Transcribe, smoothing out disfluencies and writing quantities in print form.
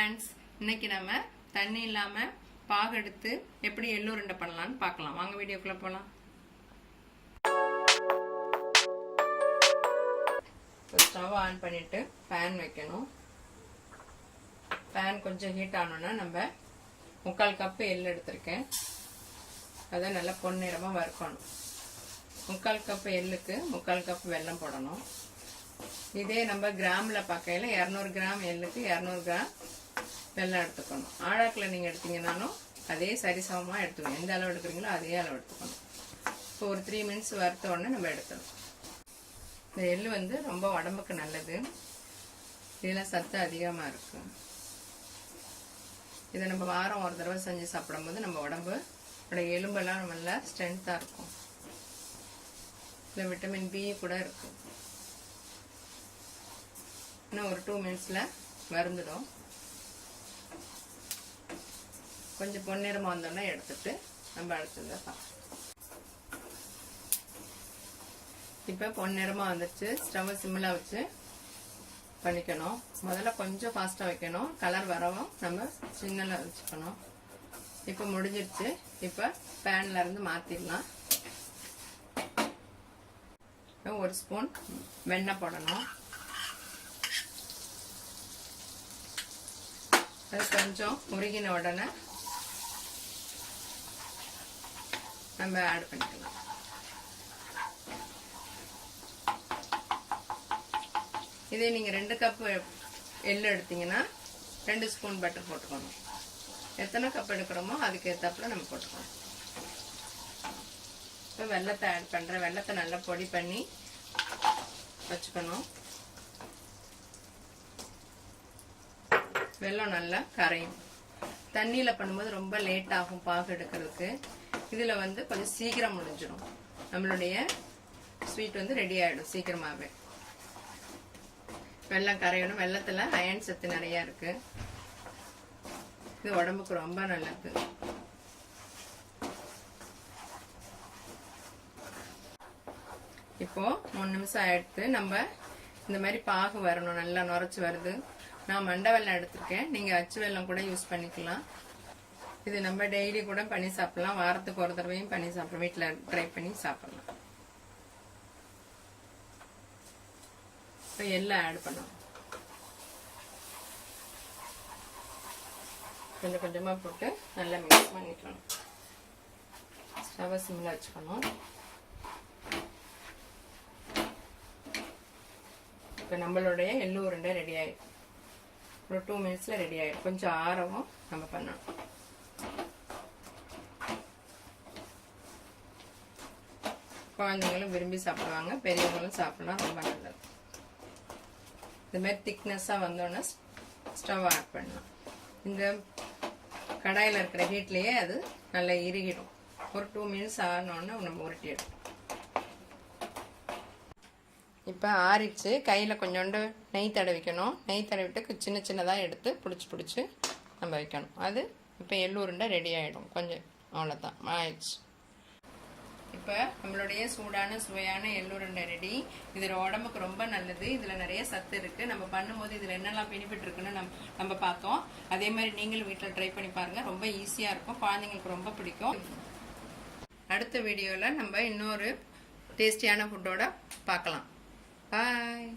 Friends, இன்னைக்கு நம்ம தண்ணி இல்லாம பாகு எடுத்து எப்படி எள்ளு உருண்டை பண்ணலாம்னு பார்க்கலாம். வாங்க வீடியோக்குள்ள போலாம். ஸ்டவ் ஆன் பண்ணிட்டு பேன் வைக்கணும். பேன் கொஞ்சம் ஹீட் ஆனோன்னா நம்ம 3/4 கப் எள்ளு எடுத்திருக்கேன். அதை நல்லா பொன்னிறமா வறுக்கணும். 3/4 கப் எள்ளுக்கு 3/4 கப் வெல்லம் போடணும். இதே நம்ம கிராம்ல பார்க்கையில 200 கிராம் எள்ளுக்கு 200 கிராம் வெல்லம் எடுத்துக்கணும். ஆழாக்கில் நீங்கள் எடுத்தீங்கன்னாலும் அதே சரிசமமா எடுத்துக்கணும். எந்த அளவு எடுக்கிறீங்களோ அதே அளவு எடுத்துக்கணும். இப்போ ஒரு 3 மினிட்ஸ் வறுத்த உடனே நம்ம எடுத்துக்கணும். இந்த எள்ளு வந்து ரொம்ப உடம்புக்கு நல்லது. இதெல்லாம் சத்து அதிகமாக இருக்கு. இதை நம்ம வாரம் ஒரு தடவை செஞ்சு சாப்பிடும்போது நம்ம உடம்போட எலும்பெல்லாம் நல்லா ஸ்ட்ரென்த்தாக இருக்கும். இதில் விட்டமின் பி கூட இருக்கு. இன்னும் ஒரு 2 மினிட்ஸ்ல வறுந்துடும். கொஞ்சம் பொன்னிறமா வந்தோன்னா எடுத்துட்டு நம்ம அடுத்தது இப்போ பொன்னிறமா வந்துச்சு. ஸ்டவ் சிம்மில் வச்சு பண்ணிக்கணும். முதல்ல கொஞ்சம் ஃபாஸ்ட்டாக வைக்கணும். கலர் வரவும் நம்ம சின்னல வச்சுக்கணும். இப்போ முடிஞ்சிருச்சு. இப்போ பேன்ல இருந்து மாற்றிடலாம். ஒரு ஸ்பூன் வெண்ணெய் போடணும். அது கொஞ்சம் உருகின உடனே நம்ம ஆட் பண்ணிக்கலாம். இதே நீங்க 2 கப் எள்ளு எடுத்தீங்கன்னா 2 ஸ்பூன் பட்டர் போட்டுக்கணும். எத்தனை கப் எடுக்கிறோமோ அதுக்கு ஏத்தாப்புல நம்ம போட்டுக்கணும். இப்போ வெல்லத்தை ஆட் பண்றேன். வெல்லத்தை நல்லா பொடி பண்ணி வச்சுக்கணும். வெல்லம் நல்லா கரையும். தண்ணியில பண்ணும்போது ரொம்ப லேட் ஆகும் பாகு எடுக்கிறதுக்கு. இதுல வந்து கொஞ்சம் சீக்கிரம் முடிஞ்சிடும். நம்மளுடைய ஸ்வீட் வந்து ரெடி ஆயிடும் சீக்கிரமாவே. வெல்லம் கரையணும். வெல்லத்துல அயன் சத்து நிறைய இருக்கு. இது உடம்புக்கு ரொம்ப நல்லது. இப்போ 3 நிமிஷம் ஆயிடுத்து. நம்ம இந்த மாதிரி பாகு வரணும். நல்லா நுரைச்சு வருது. நான் மண்டை வெல்லம் எடுத்திருக்கேன். நீங்க அச்சு வெல்லம் கூட யூஸ் பண்ணிக்கலாம். இது நம்ம டெய்லி கூட பண்ணி சாப்பிடலாம். வாரத்துக்கு ஒரு தடவையும் பண்ணி சாப்பிடலாம். வீட்டுல ட்ரை பண்ணி சாப்பிடலாம். இப்போ எல்லாம் ஆட் பண்ணலாம். கொஞ்சம் கொஞ்சமா போட்டு நல்லா மிக்ஸ் பண்ணிக்கணும். ஸ்டவ் சிம்ல வச்சுக்கணும். இப்போ நம்மளுடைய எள்ளு உருண்டை ரெடி ஆயிடும். ஒரு 2 மினிட்ஸ்ல ரெடி ஆயிடும். கொஞ்சம் ஆரவும் நம்ம பண்ணணும். குழந்தைங்களும் விரும்பி சாப்பிடுவாங்க. பெரியவங்களும் சாப்பிடலாம். ரொம்ப நல்லது. இந்த மாதிரி திக்னஸா வந்தோன்னா ஸ்டவ் ஆட் பண்ணலாம். இந்த கடாயில இருக்கிற ஹீட்லயே அது நல்லா இறுகிடும். ஒரு 2 மினிட்ஸ் ஆனோன்னு நம்ம உருட்டி எடுப்போம். இப்போ ஆறிச்சு. கையில் கொஞ்சோண்டு நெய் தடவிக்கணும். நெய் தடவிட்டு சின்ன சின்னதாக எடுத்து பிடிச்சி நம்ம வைக்கணும். அது இப்போ எள்ளு உருண்டை ரெடி ஆகிடும். கொஞ்சம் அவ்வளோதான் ஆயிடுச்சு. இப்போ நம்மளுடைய சூடான சுவையான எள்ளு உருண்டை ரெடி. இது உடம்புக்கு ரொம்ப நல்லது. இதில் நிறைய சத்து இருக்குது. நம்ம பண்ணும்போது இதில் என்னெல்லாம் பெனிஃபிட் இருக்குன்னு நம்ம பார்த்தோம். அதே மாதிரி நீங்களும் வீட்டில் ட்ரை பண்ணி பாருங்கள். ரொம்ப ஈஸியாக இருக்கும். குழந்தைங்களுக்கு ரொம்ப பிடிக்கும். அடுத்த வீடியோவில் நம்ம இன்னொரு டேஸ்டியான ஃபுட்டோட பார்க்கலாம். Bye.